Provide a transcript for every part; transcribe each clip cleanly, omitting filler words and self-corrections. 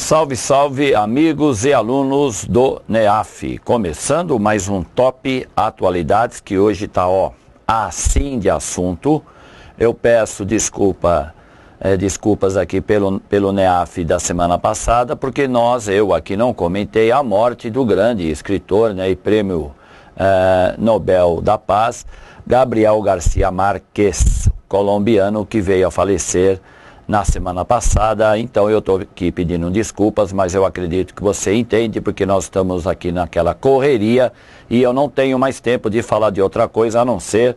Salve, salve amigos e alunos do NEAF, começando mais um Top Atualidades que hoje está assim de assunto. Eu peço desculpas aqui pelo NEAF da semana passada, porque eu aqui não comentei a morte do grande escritor, né, e prêmio Nobel da Paz, Gabriel Garcia Márquez, colombiano, que veio a falecer na semana passada. Então eu estou aqui pedindo desculpas, mas eu acredito que você entende, porque nós estamos aqui naquela correria e eu não tenho mais tempo de falar de outra coisa a não ser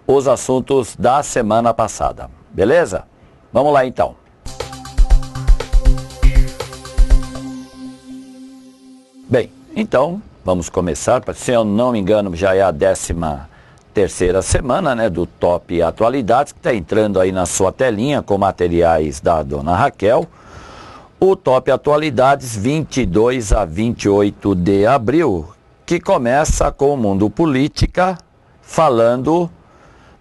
os assuntos da semana passada. Beleza? Vamos lá então. Bem, então vamos começar. Se eu não me engano, já é a 13ª semana, né, do Top Atualidades, que está entrando aí na sua telinha com materiais da dona Raquel. O Top Atualidades 22 a 28 de abril, que começa com o Mundo Política, falando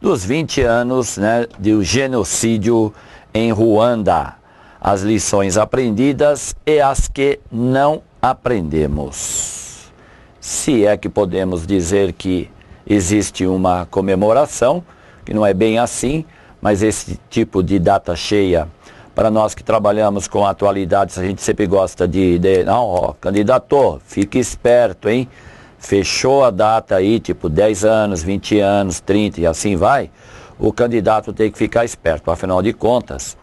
dos 20 anos, né, do genocídio em Ruanda, as lições aprendidas e as que não aprendemos. Se é que podemos dizer que existe uma comemoração, que não é bem assim, mas esse tipo de data cheia, para nós que trabalhamos com atualidades, a gente sempre gosta não, candidato, fique esperto, hein? Fechou a data aí, tipo 10 anos, 20 anos, 30 e assim vai, o candidato tem que ficar esperto, afinal de contas,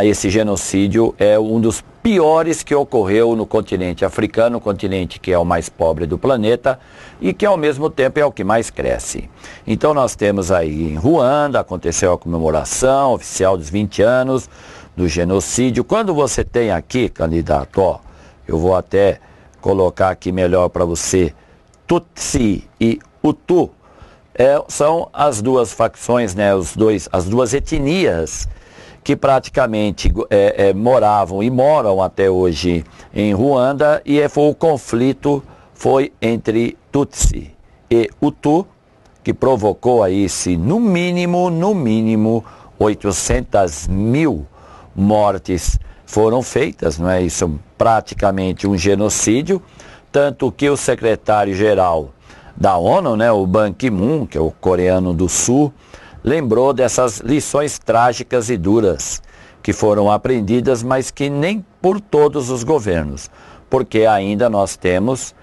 esse genocídio é um dos piores que ocorreu no continente africano, continente que é o mais pobre do planeta e que ao mesmo tempo é o que mais cresce. Então nós temos aí em Ruanda, aconteceu a comemoração oficial dos 20 anos do genocídio. Quando você tem aqui, candidato, eu vou até colocar aqui melhor para você, Tutsi e Hutu, são as duas facções, né, as duas etnias que praticamente moravam e moram até hoje em Ruanda, e o conflito foi entre Tutsi e Hutu, que provocou aí, no mínimo 800 mil mortes foram feitas, não é isso? Praticamente um genocídio, tanto que o secretário-geral da ONU, né, o Ban Ki-moon, que é o coreano do Sul, lembrou dessas lições trágicas e duras que foram aprendidas, mas que nem por todos os governos, porque ainda nós temos,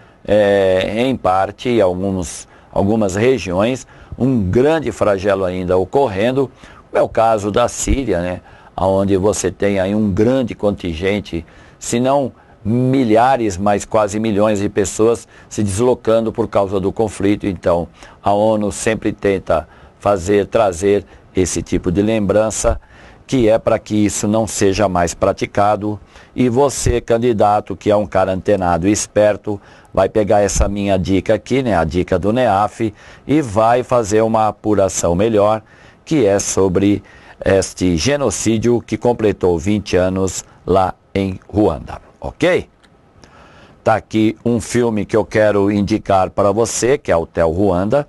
em parte, em algumas regiões, um grande flagelo ainda ocorrendo. É o caso da Síria, né, onde você tem aí um grande contingente, se não milhares, mas quase milhões de pessoas se deslocando por causa do conflito. Então, a ONU sempre tenta trazer esse tipo de lembrança, que é para que isso não seja mais praticado. E você, candidato, que é um cara antenado e esperto, vai pegar essa minha dica aqui, né, a dica do NEAF, e vai fazer uma apuração melhor, que é sobre este genocídio que completou 20 anos lá em Ruanda, ok? Tá aqui um filme que eu quero indicar para você, que é Hotel Ruanda.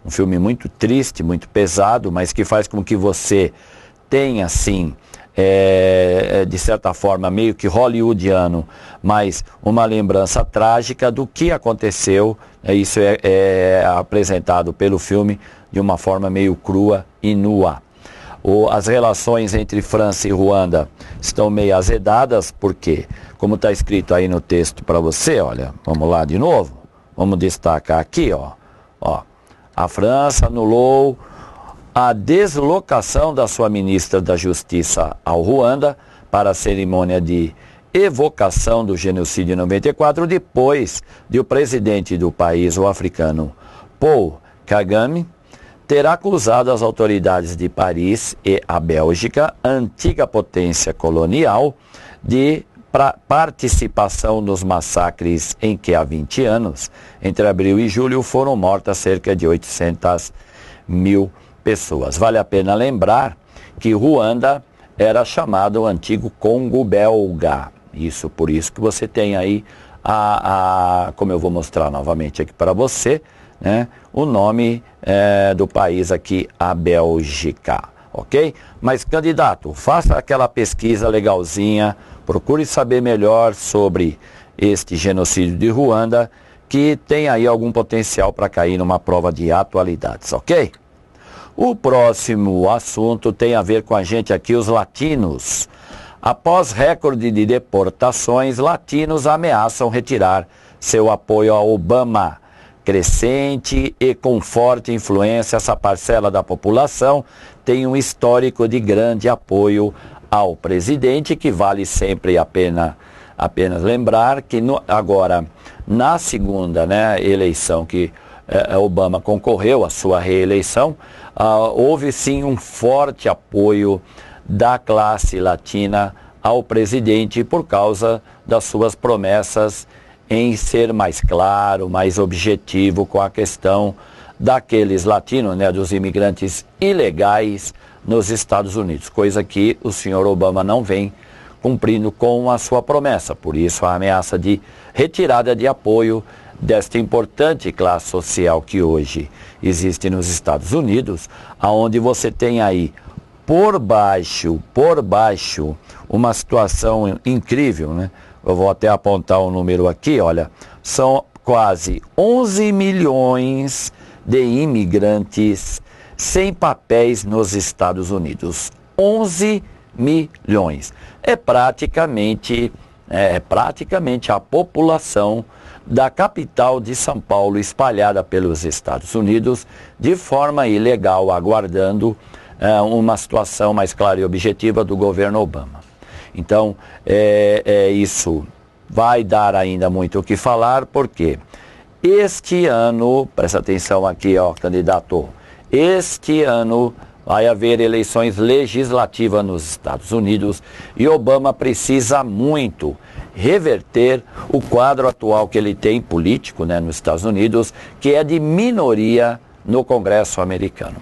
Um filme muito triste, muito pesado, mas que faz com que você tenha, assim, de certa forma, meio que hollywoodiano, mas uma lembrança trágica do que aconteceu. Isso é apresentado pelo filme de uma forma meio crua e nua. As relações entre França e Ruanda estão meio azedadas, porque, como está escrito aí no texto para você, olha, vamos lá de novo, vamos destacar aqui, ó. A França anulou a deslocação da sua ministra da Justiça ao Ruanda para a cerimônia de evocação do genocídio em 94, depois de o presidente do país, o africano Paul Kagame, ter acusado as autoridades de Paris e a Bélgica, antiga potência colonial, de participação nos massacres em que há 20 anos, entre abril e julho, foram mortas cerca de 800 mil pessoas. Vale a pena lembrar que Ruanda era chamado o antigo Congo belga. Por isso que você tem aí, como eu vou mostrar novamente aqui para você, né, o nome do país aqui, a Bélgica. Ok? Mas, candidato, faça aquela pesquisa legalzinha, Procure saber melhor sobre este genocídio de Ruanda, que tem aí algum potencial para cair numa prova de atualidades, ok? O próximo assunto tem a ver com a gente aqui, os latinos. Após recorde de deportações, latinos ameaçam retirar seu apoio a Obama. Crescente e com forte influência, essa parcela da população tem um histórico de grande apoio ao presidente, que vale sempre a pena apenas lembrar que agora, na segunda eleição que Obama concorreu à sua reeleição, houve sim um forte apoio da classe latina ao presidente por causa das suas promessas em ser mais claro, mais objetivo com a questão daqueles latinos, dos imigrantes ilegais nos Estados Unidos, coisa que o senhor Obama não vem cumprindo com a sua promessa. Por isso a ameaça de retirada de apoio desta importante classe social que hoje existe nos Estados Unidos, aonde você tem aí por baixo, uma situação incrível, Eu vou até apontar um número aqui, olha, são quase 11 milhões de imigrantes sem papéis nos Estados Unidos. 11 milhões. É praticamente a população da capital de São Paulo espalhada pelos Estados Unidos de forma ilegal, aguardando uma situação mais clara e objetiva do governo Obama. Então, isso vai dar ainda muito o que falar, porque este ano, presta atenção aqui, candidato, este ano vai haver eleições legislativas nos Estados Unidos e Obama precisa muito reverter o quadro atual que ele tem político nos Estados Unidos, que é de minoria no Congresso americano.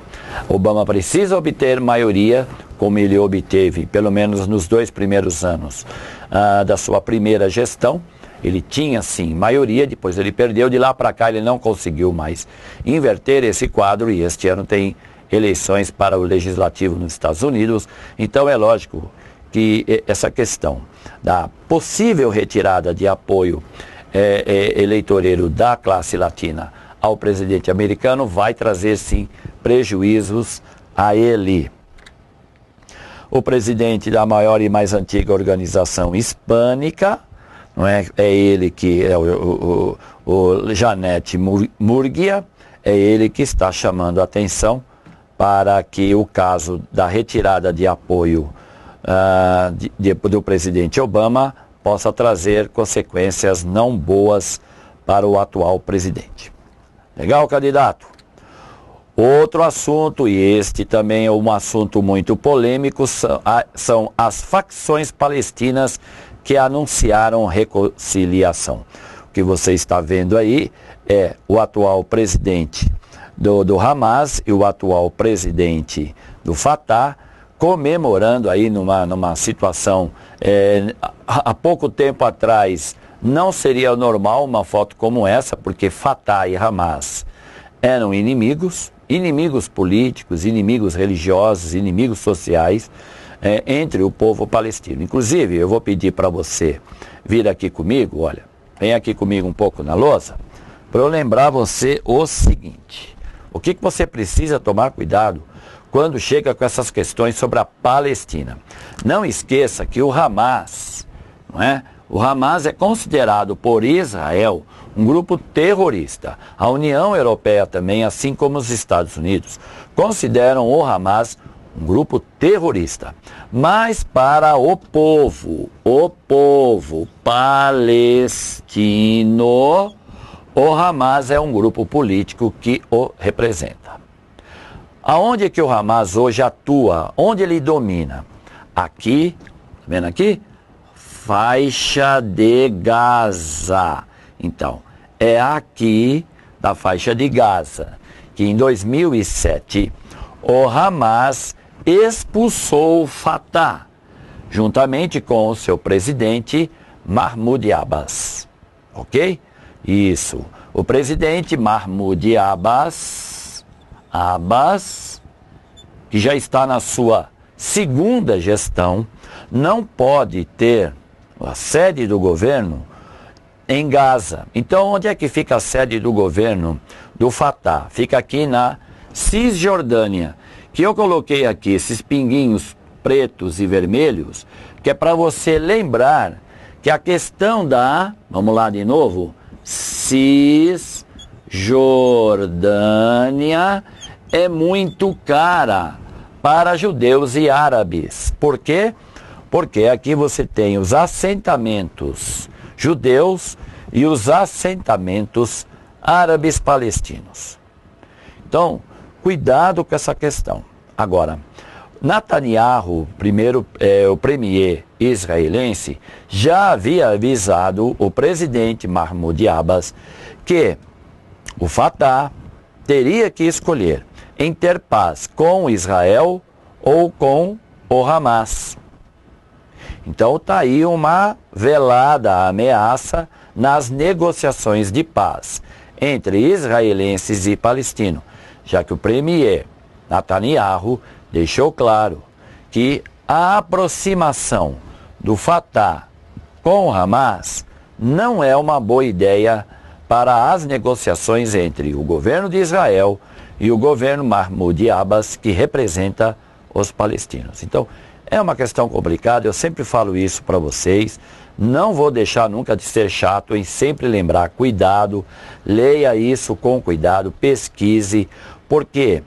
Obama precisa obter maioria, como ele obteve, pelo menos nos 2 primeiros anos da sua primeira gestão. Ele tinha sim maioria, depois ele perdeu, de lá para cá ele não conseguiu mais inverter esse quadro e este ano tem eleições para o legislativo nos Estados Unidos. Então é lógico que essa questão da possível retirada de apoio eleitoreiro da classe latina ao presidente americano vai trazer sim prejuízos a ele. O presidente da maior e mais antiga organização hispânica, não é ele que é o Janet Murguia, é ele que está chamando a atenção para que o caso da retirada de apoio do presidente Obama possa trazer consequências não boas para o atual presidente. Legal, candidato? Outro assunto, e este também é um assunto muito polêmico, são as facções palestinas que anunciaram reconciliação. O que você está vendo aí é o atual presidente do Hamas e o atual presidente do Fatah comemorando aí numa situação, há pouco tempo atrás não seria normal uma foto como essa, porque Fatah e Hamas eram inimigos políticos, inimigos religiosos, inimigos sociais entre o povo palestino. Inclusive, eu vou pedir para você vir aqui comigo, olha, vem aqui comigo um pouco na lousa, para eu lembrar você o seguinte: o que você precisa tomar cuidado quando chega com essas questões sobre a Palestina. Não esqueça que o Hamas, o Hamas é considerado por Israel um grupo terrorista. A União Europeia também, assim como os Estados Unidos, consideram o Hamas um grupo terrorista. Mas para o povo palestino, o Hamas é um grupo político que o representa. Aonde é que o Hamas hoje atua? Onde ele domina? Aqui, tá vendo aqui? Faixa de Gaza. Então, é aqui da faixa de Gaza que em 2007 o Hamas expulsou o Fatah, juntamente com o seu presidente Mahmoud Abbas. Ok? Isso. O presidente Mahmoud Abbas, que já está na sua segunda gestão, não pode ter a sede do governo em Gaza. Então, onde é que fica a sede do governo do Fatah? Fica aqui na Cisjordânia, que eu coloquei aqui esses pinguinhos pretos e vermelhos, que é para você lembrar que a questão da, vamos lá de novo, Cisjordânia é muito cara para judeus e árabes. Por quê? Porque aqui você tem os assentamentos judeus e os assentamentos árabes palestinos. Então, cuidado com essa questão. Agora, Netanyahu, o premier israelense, já havia avisado o presidente Mahmoud Abbas que o Fatah teria que escolher em ter paz com Israel ou com o Hamas. Então está aí uma velada ameaça nas negociações de paz entre israelenses e palestinos, já que o premier Netanyahu deixou claro que a aproximação do Fatah com o Hamas não é uma boa ideia para as negociações entre o governo de Israel e o governo Mahmoud Abbas, que representa os palestinos. Então, é uma questão complicada, eu sempre falo isso para vocês, não vou deixar nunca de ser chato em sempre lembrar, cuidado, leia isso com cuidado, pesquise, porque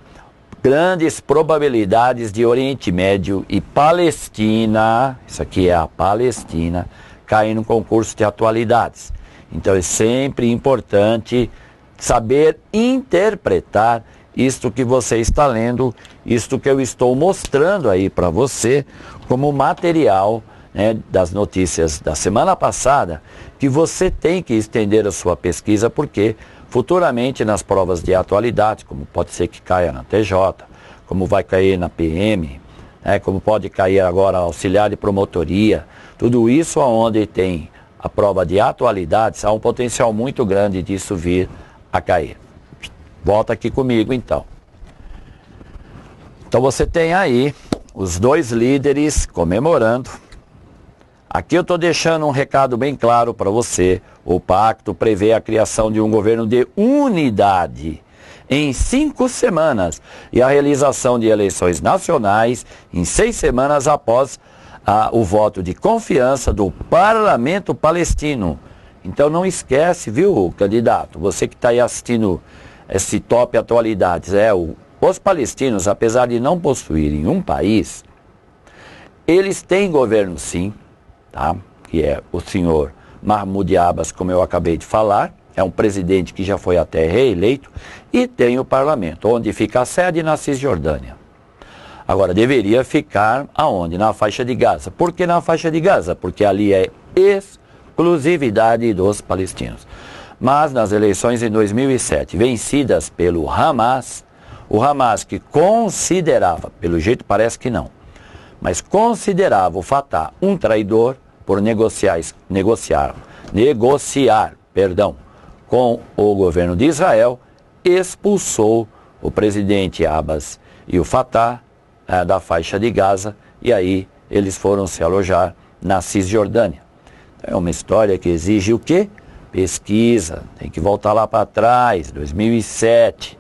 grandes probabilidades de Oriente Médio e Palestina, isso aqui é a Palestina, caem no concurso de atualidades. Então é sempre importante saber interpretar isto que você está lendo, isto que eu estou mostrando aí para você como material, né, das notícias da semana passada, que você tem que estender a sua pesquisa, porque futuramente nas provas de atualidade, como pode ser que caia na TJ, como vai cair na PM, né, como pode cair agora auxiliar de promotoria, tudo isso onde tem a prova de atualidades, há um potencial muito grande disso vir a cair. Volta aqui comigo então. Então você tem aí os dois líderes comemorando. Aqui eu estou deixando um recado bem claro para você. O pacto prevê a criação de um governo de unidade em 5 semanas e a realização de eleições nacionais em 6 semanas após o voto de confiança do parlamento palestino. Então não esquece, viu, candidato? Você que está aí assistindo esse Top Atualidades, os palestinos, apesar de não possuírem um país, eles têm governo sim, tá? Que é o senhor Mahmoud Abbas, como eu acabei de falar, é um presidente que já foi até reeleito, e tem o parlamento, onde fica a sede na Cisjordânia. Agora, deveria ficar aonde? Na faixa de Gaza. Por que na faixa de Gaza? Porque ali é exclusividade dos palestinos. Mas nas eleições em 2007, vencidas pelo Hamas, o Hamas que considerava, pelo jeito parece que não, mas considerava o Fatah um traidor por negociar com o governo de Israel, expulsou o presidente Abbas e o Fatah da faixa de Gaza, e aí eles foram se alojar na Cisjordânia. É uma história que exige o quê? Pesquisa, tem que voltar lá para trás, 2007,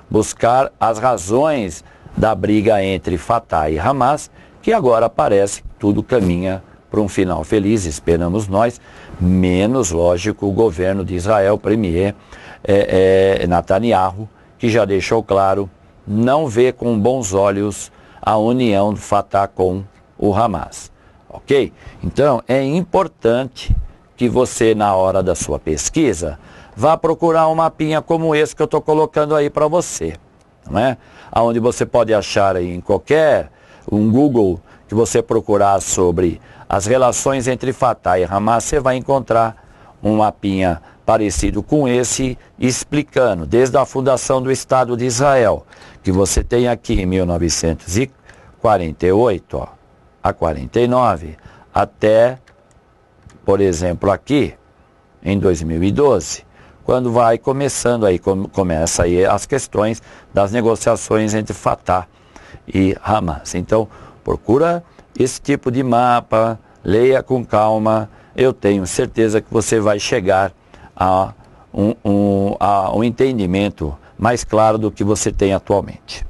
buscar as razões da briga entre Fatah e Hamas, que agora parece que tudo caminha para um final feliz, esperamos nós, menos, lógico, o governo de Israel, o premier Netanyahu, que já deixou claro, não vê com bons olhos a união do Fatah com o Hamas. Ok? Então, é importante que você, na hora da sua pesquisa, vá procurar um mapinha como esse que eu estou colocando aí para você. Não é? Onde você pode achar aí em um Google, que você procurar sobre as relações entre Fatah e Hamas, você vai encontrar um mapinha parecido com esse, explicando, desde a fundação do Estado de Israel, que você tem aqui em 1948, a 49, até, por exemplo, aqui, em 2012, quando vai começando aí, começa aí as questões das negociações entre Fatah e Hamas. Então, procura esse tipo de mapa, leia com calma, eu tenho certeza que você vai chegar a um entendimento mais claro do que você tem atualmente.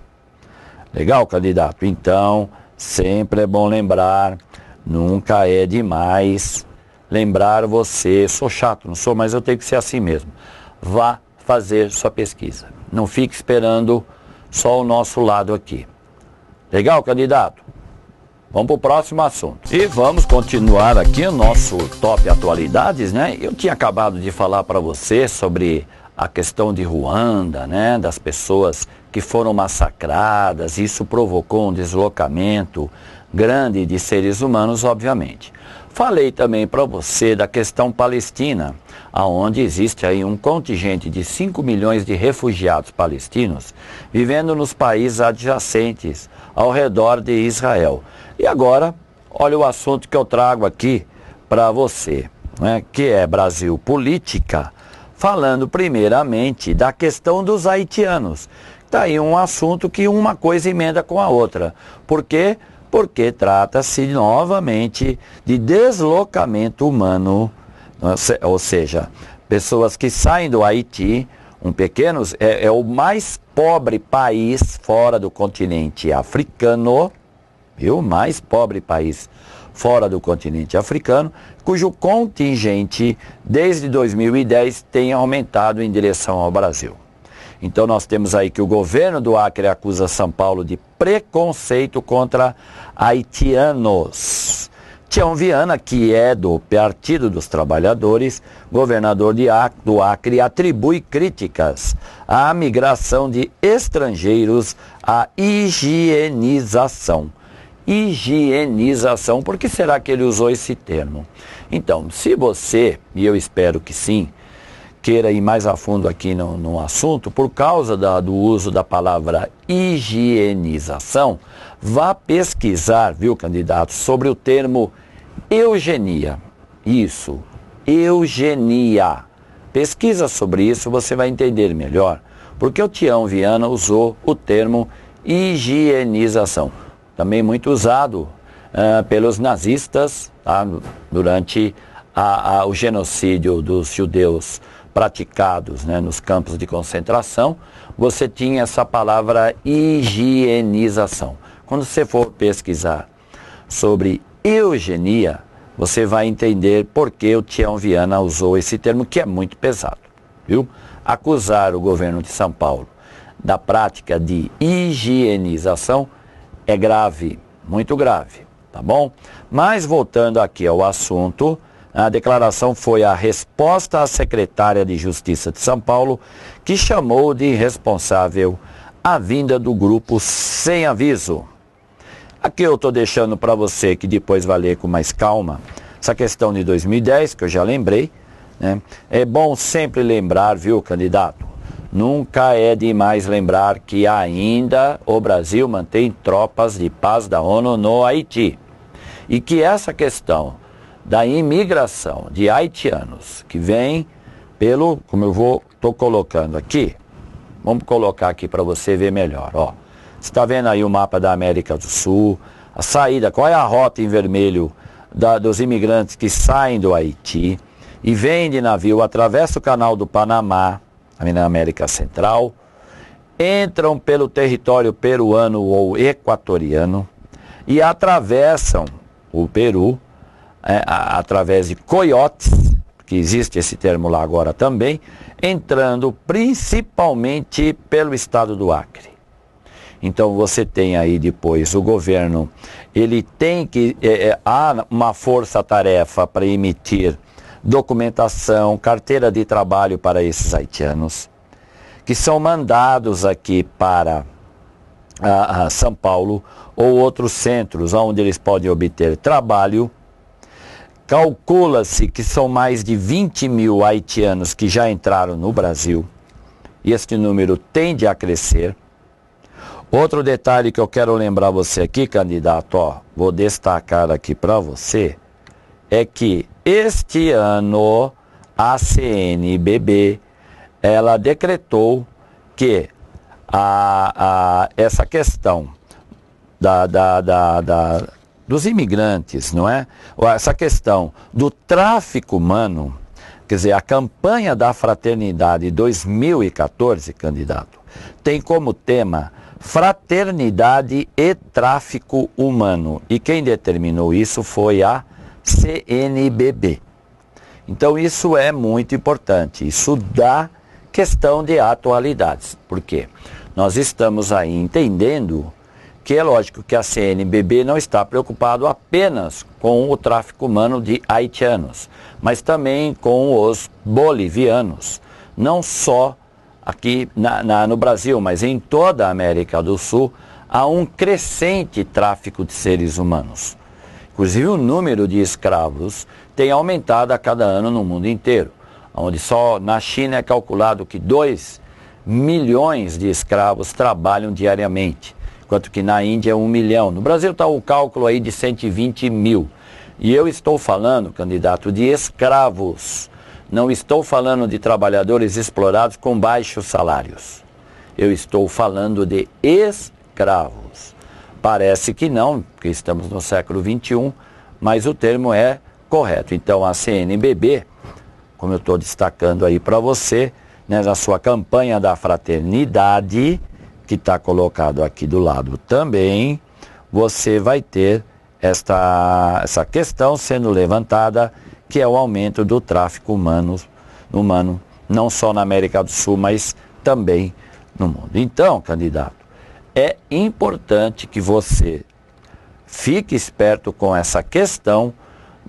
Legal, candidato? Então, sempre é bom lembrar, nunca é demais lembrar você, sou chato, não sou, mas eu tenho que ser assim mesmo. Vá fazer sua pesquisa. Não fique esperando só o nosso lado aqui. Legal, candidato? Vamos para o próximo assunto. E vamos continuar aqui o nosso Top Atualidades, né? Eu tinha acabado de falar para você sobre a questão de Ruanda, né? Das pessoas que foram massacradas. Isso provocou um deslocamento grande de seres humanos, obviamente. Falei também para você da questão palestina, aonde existe aí um contingente de 5 milhões de refugiados palestinos vivendo nos países adjacentes ao redor de Israel. E agora, olha o assunto que eu trago aqui para você, né, que é Brasil Política, falando primeiramente da questão dos haitianos. Está aí um assunto que uma coisa emenda com a outra. Por quê? Porque trata-se novamente de deslocamento humano, ou seja, pessoas que saem do Haiti, é o mais pobre país fora do continente africano, viu? Mais pobre país fora do continente africano, cujo contingente desde 2010 tem aumentado em direção ao Brasil. Então nós temos aí que o governo do Acre acusa São Paulo de preconceito contra haitianos. Tião Viana, que é do Partido dos Trabalhadores, governador do Acre, atribui críticas à migração de estrangeiros à higienização. Higienização, por que será que ele usou esse termo? Então, se você, e eu espero que sim, queira ir mais a fundo aqui no assunto, por causa do uso da palavra higienização, vá pesquisar, viu, candidato, sobre o termo eugenia. Isso, eugenia. Pesquisa sobre isso, você vai entender melhor, porque o Tião Viana usou o termo higienização, também muito usado pelos nazistas, tá, durante o genocídio dos judeus praticados, né, nos campos de concentração. Você tinha essa palavra higienização. Quando você for pesquisar sobre eugenia, você vai entender por que o Tião Viana usou esse termo, que é muito pesado, viu? Acusar o governo de São Paulo da prática de higienização é grave, muito grave, tá bom? Mas voltando aqui ao assunto, a declaração foi a resposta à secretária de Justiça de São Paulo, que chamou de irresponsável a vinda do grupo sem aviso. Aqui eu estou deixando para você que depois vai ler com mais calma essa questão de 2010, que eu já lembrei, né? É bom sempre lembrar, viu, candidato? Nunca é demais lembrar que ainda o Brasil mantém tropas de paz da ONU no Haiti. E que essa questão da imigração de haitianos que vem pelo, como eu estou colocando aqui, vamos colocar aqui para você ver melhor, ó. Você está vendo aí o mapa da América do Sul, a saída, qual é a rota em vermelho dos imigrantes que saem do Haiti e vêm de navio, atravessam o canal do Panamá, ali na América Central, entram pelo território peruano ou equatoriano e atravessam o Peru, através de coiotes, que existe esse termo lá agora também, entrando principalmente pelo estado do Acre. Então você tem aí depois o governo, ele tem que, há uma força-tarefa para emitir documentação, carteira de trabalho para esses haitianos, que são mandados aqui para São Paulo ou outros centros onde eles podem obter trabalho. Calcula-se que são mais de 20 mil haitianos que já entraram no Brasil, e este número tende a crescer. Outro detalhe que eu quero lembrar você aqui, candidato, ó, vou destacar aqui para você, é que este ano a CNBB, ela decretou que essa questão dos imigrantes, não é? Essa questão do tráfico humano, quer dizer, a campanha da Fraternidade 2014, candidato, tem como tema fraternidade e tráfico humano. E quem determinou isso foi a CNBB. Então isso é muito importante, isso dá questão de atualidades. Por quê? Nós estamos aí entendendo que é lógico que a CNBB não está preocupado apenas com o tráfico humano de haitianos, mas também com os bolivianos, não só aqui no Brasil, mas em toda a América do Sul, há um crescente tráfico de seres humanos. Inclusive o número de escravos tem aumentado a cada ano no mundo inteiro, onde só na China é calculado que 2 milhões de escravos trabalham diariamente, enquanto que na Índia é 1 milhão. No Brasil está o cálculo aí de 120 mil. E eu estou falando, candidato, de escravos. Não estou falando de trabalhadores explorados com baixos salários. Eu estou falando de escravos. Parece que não, porque estamos no século XXI, mas o termo é correto. Então a CNBB, como eu estou destacando aí para você, né, na sua campanha da fraternidade, que está colocado aqui do lado também, você vai ter essa questão sendo levantada, que é o aumento do tráfico humano, não só na América do Sul, mas também no mundo. Então, candidato, é importante que você fique esperto com essa questão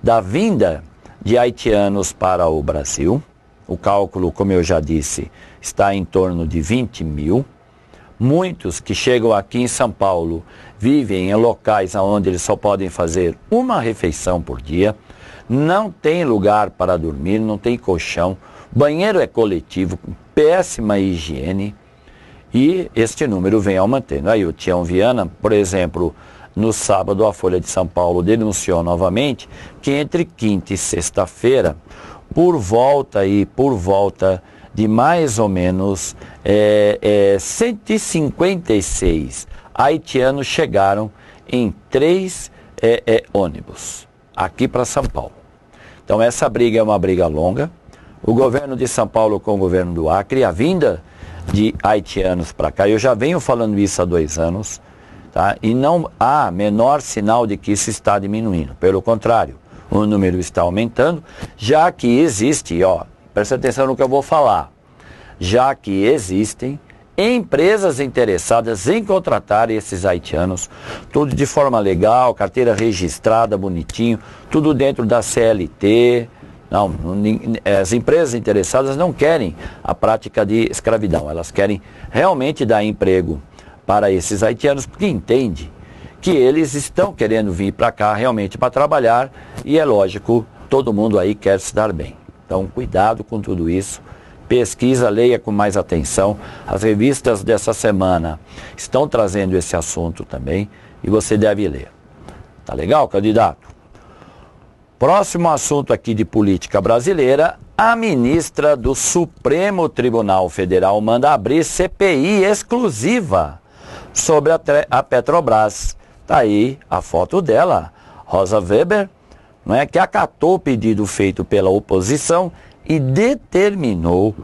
da vinda de haitianos para o Brasil. O cálculo, como eu já disse, está em torno de 20 mil. Muitos que chegam aqui em São Paulo vivem em locais onde eles só podem fazer uma refeição por dia, não tem lugar para dormir, não tem colchão, banheiro é coletivo, com péssima higiene, e este número vem aumentando. Aí o Tião Viana, por exemplo, no sábado a Folha de São Paulo denunciou novamente que entre quinta e sexta-feira, por volta de mais ou menos 156 haitianos chegaram em 3 ônibus aqui para São Paulo. Então essa briga é uma briga longa. O governo de São Paulo com o governo do Acre, a vinda de haitianos para cá, eu já venho falando isso há 2 anos, tá? E não há menor sinal de que isso está diminuindo. Pelo contrário, o número está aumentando, já que existe, presta atenção no que eu vou falar, já que existem empresas interessadas em contratar esses haitianos, tudo de forma legal, carteira registrada, bonitinho, tudo dentro da CLT. Não, as empresas interessadas não querem a prática de escravidão, elas querem realmente dar emprego para esses haitianos, porque entende que eles estão querendo vir para cá realmente para trabalhar, e é lógico, todo mundo aí quer se dar bem. Então cuidado com tudo isso. Pesquisa, leia com mais atenção. As revistas dessa semana estão trazendo esse assunto também e você deve ler. Tá legal, candidato? Próximo assunto aqui de política brasileira, a ministra do Supremo Tribunal Federal manda abrir CPI exclusiva sobre a Petrobras. Tá aí a foto dela, Rosa Weber, não é, que acatou o pedido feito pela oposição e determinou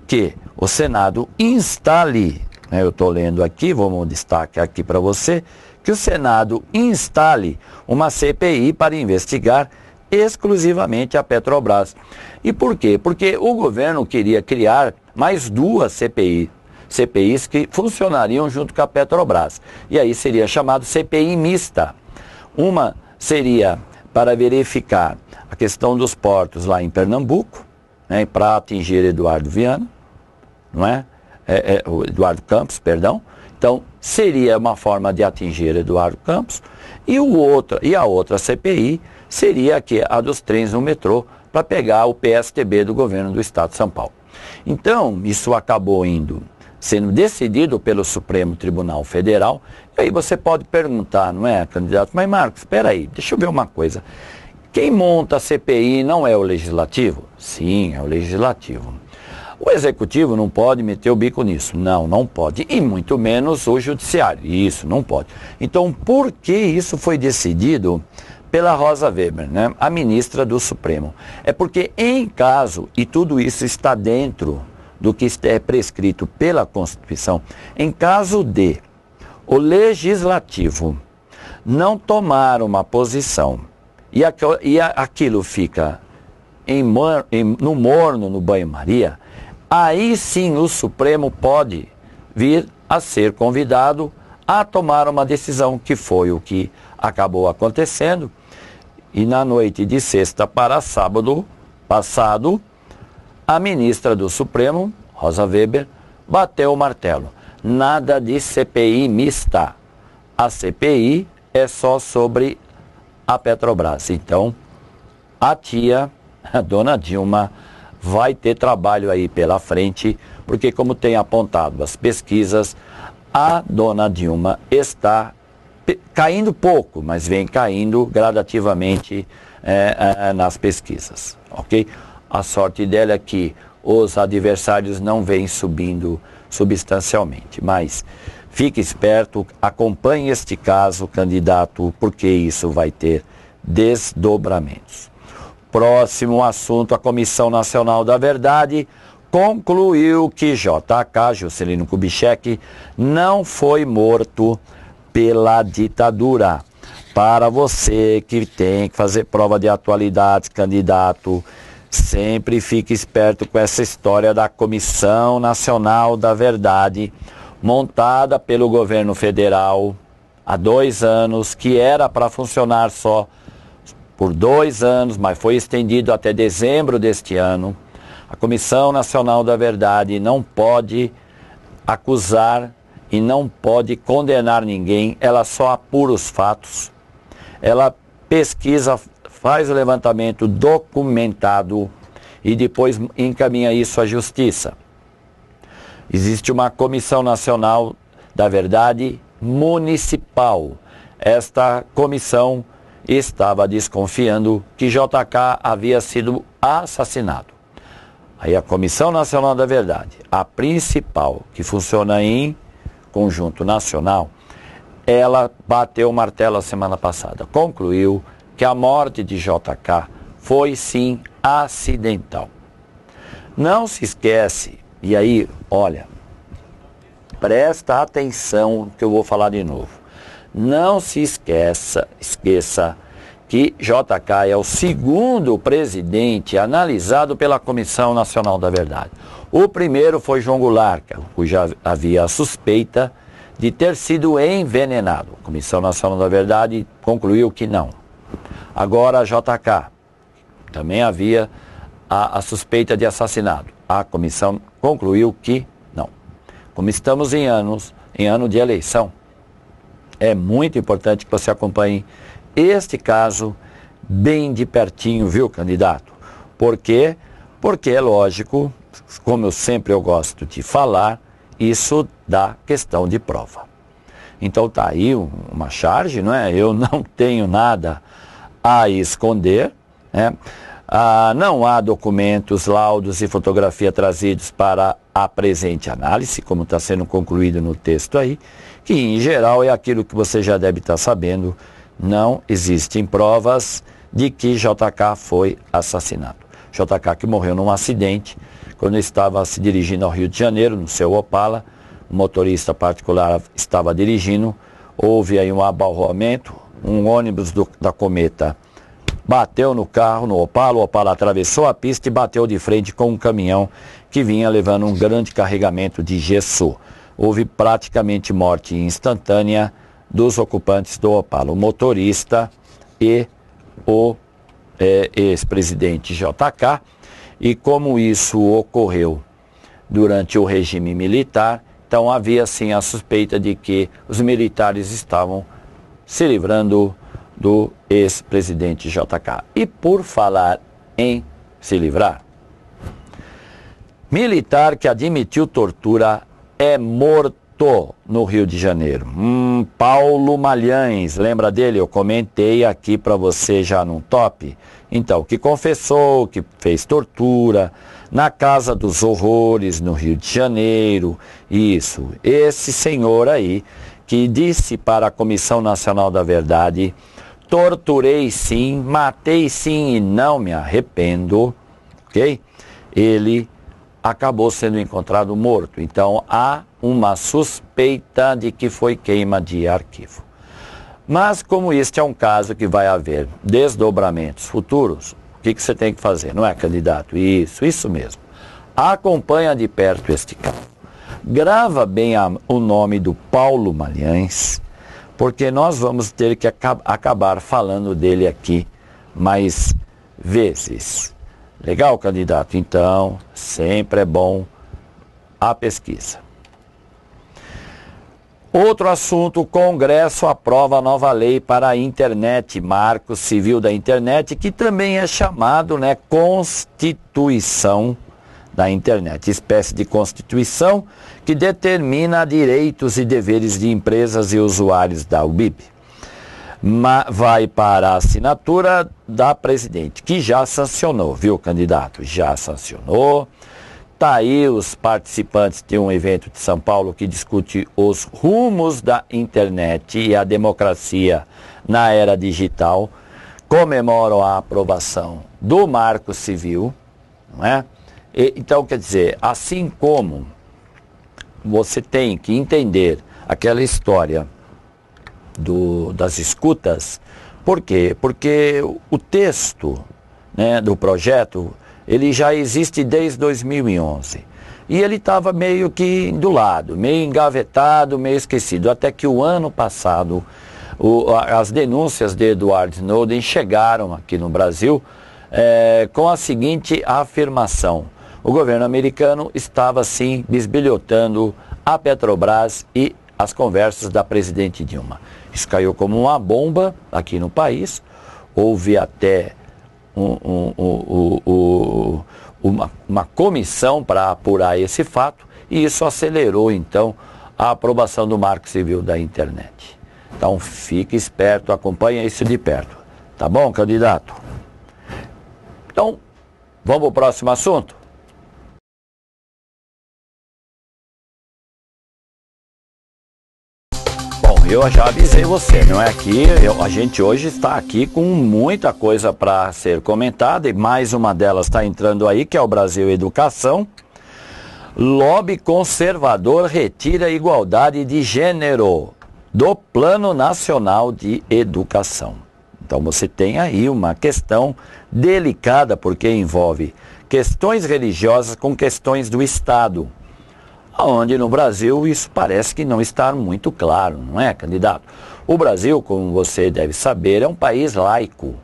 que o Senado instale, eu estou lendo aqui, vamos destacar aqui para você, que o Senado instale uma CPI para investigar exclusivamente a Petrobras. E por quê? Porque o governo queria criar mais 2 CPIs que funcionariam junto com a Petrobras. E aí seria chamado CPI mista. Uma seria para verificar a questão dos portos lá em Pernambuco, né, para atingir Eduardo Viana, não é? O Eduardo Campos, perdão. Então, seria uma forma de atingir Eduardo Campos. E a outra CPI seria a dos trens no metrô, para pegar o PSTB do governo do Estado de São Paulo. Então, isso acabou sendo decidido pelo Supremo Tribunal Federal. E aí você pode perguntar, não é, candidato? Mas Marcos, espera aí, deixa eu ver uma coisa. Quem monta a CPI não é o Legislativo? Sim, é o Legislativo. O executivo não pode meter o bico nisso. Não, não pode. E muito menos o judiciário. Isso, não pode. Então, por que isso foi decidido pela Rosa Weber, né? A ministra do Supremo? É porque em caso, e tudo isso está dentro do que é prescrito pela Constituição, em caso de o legislativo não tomar uma posição e aquilo fica no morno, no banho-maria, aí sim o Supremo pode vir a ser convidado a tomar uma decisão, que foi o que acabou acontecendo. E na noite de sexta para sábado passado, a ministra do Supremo, Rosa Weber, bateu o martelo. Nada de CPI mista. A CPI é só sobre a Petrobras. Então, a dona Dilma, vai ter trabalho aí pela frente, porque como tem apontado as pesquisas, a dona Dilma está caindo pouco, mas vem caindo gradativamente nas pesquisas, ok? A sorte dela é que os adversários não vêm subindo substancialmente, mas fique esperto, acompanhe este caso, candidato, porque isso vai ter desdobramentos. Próximo assunto, a Comissão Nacional da Verdade concluiu que JK, Juscelino Kubitschek, não foi morto pela ditadura. Para você que tem que fazer prova de atualidade, candidato, sempre fique esperto com essa história da Comissão Nacional da Verdade, montada pelo governo federal há 2 anos, que era para funcionar só por 2 anos, mas foi estendido até dezembro deste ano. A Comissão Nacional da Verdade não pode acusar e não pode condenar ninguém, ela só apura os fatos, ela pesquisa, faz o levantamento documentado e depois encaminha isso à Justiça. Existe uma Comissão Nacional da Verdade municipal. Esta comissão estava desconfiando que JK havia sido assassinado. Aí a Comissão Nacional da Verdade, a principal, que funciona em conjunto nacional, ela bateu o martelo a semana passada, concluiu que a morte de JK foi sim acidental. Não se esquece, e aí, olha, presta atenção que eu vou falar de novo. Não se esqueça que JK é o 2º presidente analisado pela Comissão Nacional da Verdade. O primeiro foi João Goulart, cuja havia a suspeita de ter sido envenenado. A Comissão Nacional da Verdade concluiu que não. Agora JK, também havia a suspeita de assassinato. A comissão concluiu que não. Como estamos em ano de eleição, é muito importante que você acompanhe este caso bem de pertinho, viu, candidato? Por quê? Porque é lógico, como eu gosto de falar, isso dá questão de prova. Então tá aí uma charge, não é? Eu não tenho nada a esconder, né? Não há documentos, laudos e fotografia trazidos para a presente análise, como está sendo concluído no texto aí, que em geral é aquilo que você já deve estar sabendo, não existem provas de que JK foi assassinado. JK que morreu num acidente, quando estava se dirigindo ao Rio de Janeiro, no seu Opala, o motorista particular estava dirigindo, houve aí um abalroamento, um ônibus da Cometa bateu no carro, no Opala, o Opala atravessou a pista e bateu de frente com um caminhão que vinha levando um grande carregamento de gesso. Houve praticamente morte instantânea dos ocupantes do Opala, o motorista e o ex-presidente JK. E como isso ocorreu durante o regime militar, então havia sim a suspeita de que os militares estavam se livrando do ex-presidente JK. E por falar em se livrar, militar que admitiu tortura é morto no Rio de Janeiro. Paulo Malhães, lembra dele? Eu comentei aqui para você já num top. Então, que confessou que fez tortura na Casa dos Horrores, no Rio de Janeiro. Isso, esse senhor aí, que disse para a Comissão Nacional da Verdade: torturei sim, matei sim e não me arrependo, ok? Ele acabou sendo encontrado morto. Então há uma suspeita de que foi queima de arquivo. Mas como este é um caso que vai haver desdobramentos futuros, o que você tem que fazer? Não é, candidato? Isso mesmo. Acompanha de perto este caso. Grava bem o nome do Paulo Malhães, porque nós vamos ter que acabar falando dele aqui mais vezes. Legal, candidato? Então, sempre é bom a pesquisa. Outro assunto: o Congresso aprova a nova lei para a internet, Marco Civil da Internet, que também é chamado, né, Constituição da Internet, espécie de Constituição que determina direitos e deveres de empresas e usuários da UBIP. Vai para a assinatura da presidente, que já sancionou, viu, candidato? Já sancionou. Está aí os participantes de um evento de São Paulo que discute os rumos da internet e a democracia na era digital. Comemoram a aprovação do Marco Civil, não é? Então, quer dizer, assim como você tem que entender aquela história das escutas. Por quê? Porque o texto, né, do projeto, ele já existe desde 2011. E ele estava meio que do lado, meio engavetado, meio esquecido. Até que o ano passado, as denúncias de Edward Snowden chegaram aqui no Brasil com a seguinte afirmação: o governo americano estava, sim, bisbilhotando a Petrobras e as conversas da presidente Dilma. Isso caiu como uma bomba aqui no país. Houve até uma comissão para apurar esse fato, e isso acelerou, então, a aprovação do Marco Civil da Internet. Então, fique esperto, acompanhe isso de perto. Tá bom, candidato? Então, vamos para o próximo assunto? Eu já avisei você, não é? A gente hoje está aqui com muita coisa para ser comentada, e mais uma delas está entrando aí, que é o Brasil Educação. Lobby conservador retira a igualdade de gênero do Plano Nacional de Educação. Então você tem aí uma questão delicada, porque envolve questões religiosas com questões do Estado, onde no Brasil isso parece que não está muito claro, não é, candidato? O Brasil, como você deve saber, é um país laico.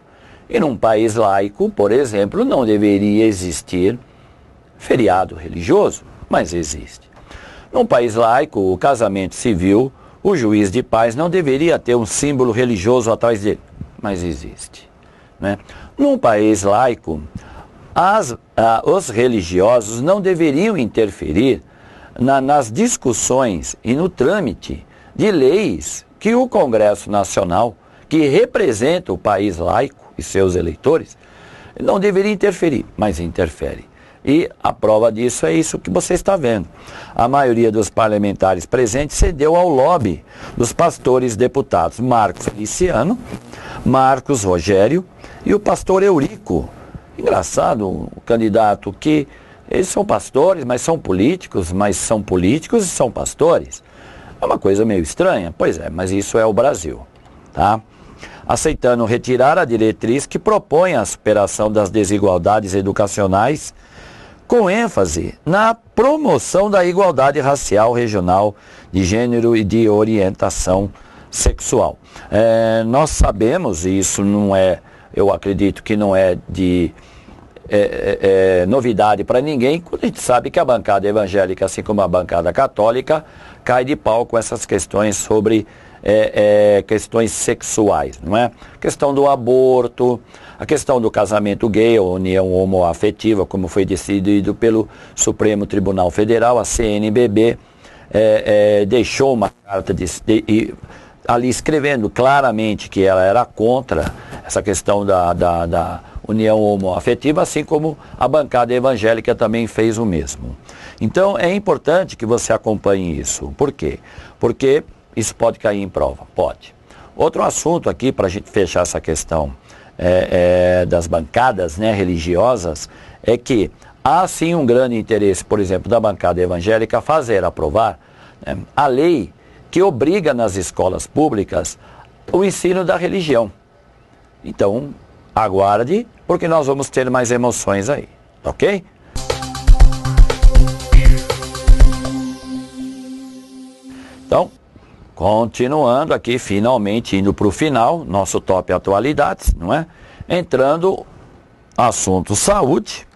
E num país laico, por exemplo, não deveria existir feriado religioso, mas existe. Num país laico, o casamento civil, o juiz de paz não deveria ter um símbolo religioso atrás dele, mas existe, né? Num país laico, os religiosos não deveriam interferir nas discussões e no trâmite de leis que o Congresso Nacional, que representa o país laico e seus eleitores, não deveria interferir, mas interfere. E a prova disso é isso que você está vendo. A maioria dos parlamentares presentes cedeu ao lobby dos pastores deputados Marco Feliciano, Marcos Rogério e o pastor Eurico. Engraçado, o candidato, que eles são pastores, mas são políticos e são pastores. É uma coisa meio estranha. Pois é, mas isso é o Brasil, tá? Aceitando retirar a diretriz que propõe a superação das desigualdades educacionais, com ênfase na promoção da igualdade racial, regional, de gênero e de orientação sexual. Nós sabemos, e isso não é, eu acredito que não é de novidade para ninguém, quando a gente sabe que a bancada evangélica, assim como a bancada católica, cai de pau com essas questões sobre questões sexuais, não é? A questão do aborto, a questão do casamento gay, ou união homoafetiva, como foi decidido pelo Supremo Tribunal Federal, a CNBB deixou uma carta ali escrevendo claramente que ela era contra essa questão da união homoafetiva, assim como a bancada evangélica também fez o mesmo. Então é importante que você acompanhe isso. Por quê? Porque isso pode cair em prova. Pode. Outro assunto aqui, para a gente fechar essa questão das bancadas, né, religiosas, é que há sim um grande interesse, por exemplo, da bancada evangélica aprovar a lei que obriga nas escolas públicas o ensino da religião. Então, aguarde, porque nós vamos ter mais emoções aí, ok? Então, continuando aqui, finalmente indo para o final, nosso top atualidades, não é? Entrando, assunto saúde,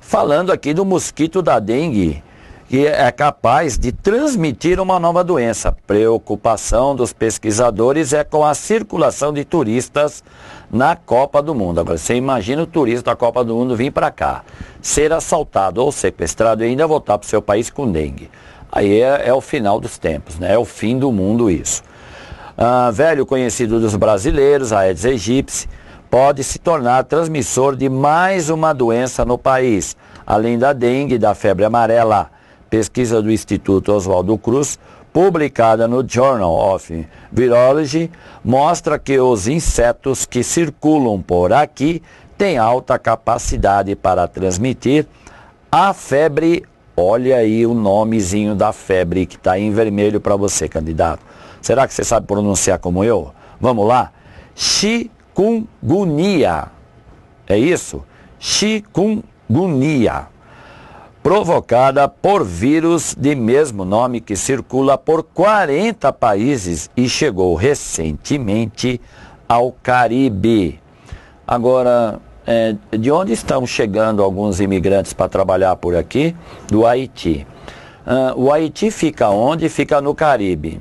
falando aqui do mosquito da dengue, que é capaz de transmitir uma nova doença. Preocupação dos pesquisadores é com a circulação de turistas na Copa do Mundo. Agora, você imagina o turista da Copa do Mundo vir para cá, ser assaltado ou sequestrado e ainda voltar para o seu país com dengue. Aí é o final dos tempos, né? É o fim do mundo isso. Velho conhecido dos brasileiros, a Aedes aegypti, pode se tornar transmissor de mais uma doença no país, além da dengue e da febre amarela. Pesquisa do Instituto Oswaldo Cruz, publicada no Journal of Virology, mostra que os insetos que circulam por aqui têm alta capacidade para transmitir a febre. Olha aí o nomezinho da febre que está em vermelho para você, candidato. Será que você sabe pronunciar como eu? Vamos lá? Chikungunya. É isso? Chikungunya. Provocada por vírus de mesmo nome que circula por 40 países e chegou recentemente ao Caribe. Agora, de onde estão chegando alguns imigrantes para trabalhar por aqui? Do Haiti. O Haiti fica onde? Fica no Caribe.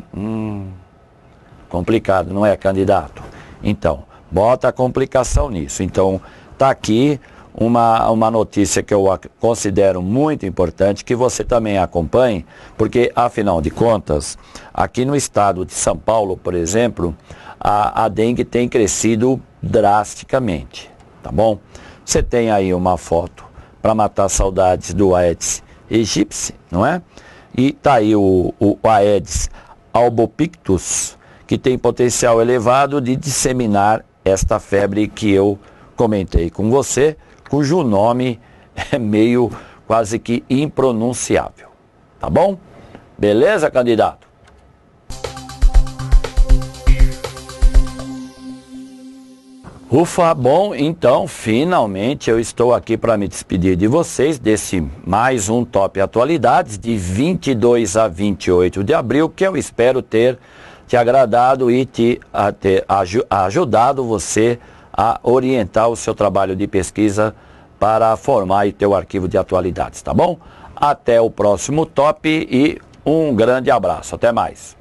Complicado, não é, candidato? Então, bota a complicação nisso. Então, está aqui uma notícia que eu considero muito importante, que você também acompanhe, porque, afinal de contas, aqui no estado de São Paulo, por exemplo, a dengue tem crescido drasticamente, tá bom? Você tem aí uma foto para matar saudades do Aedes aegypti, não é? E tá aí o Aedes albopictus, que tem potencial elevado de disseminar esta febre que eu comentei com você, cujo nome é meio quase que impronunciável. Tá bom? Beleza, candidato? Ufa, bom, então finalmente eu estou aqui para me despedir de vocês desse mais um Top Atualidades de 22 a 28 de abril, que eu espero ter te agradado e ter ajudado você a orientar o seu trabalho de pesquisa para formar o teu arquivo de atualidades, tá bom? Até o próximo Top e um grande abraço. Até mais.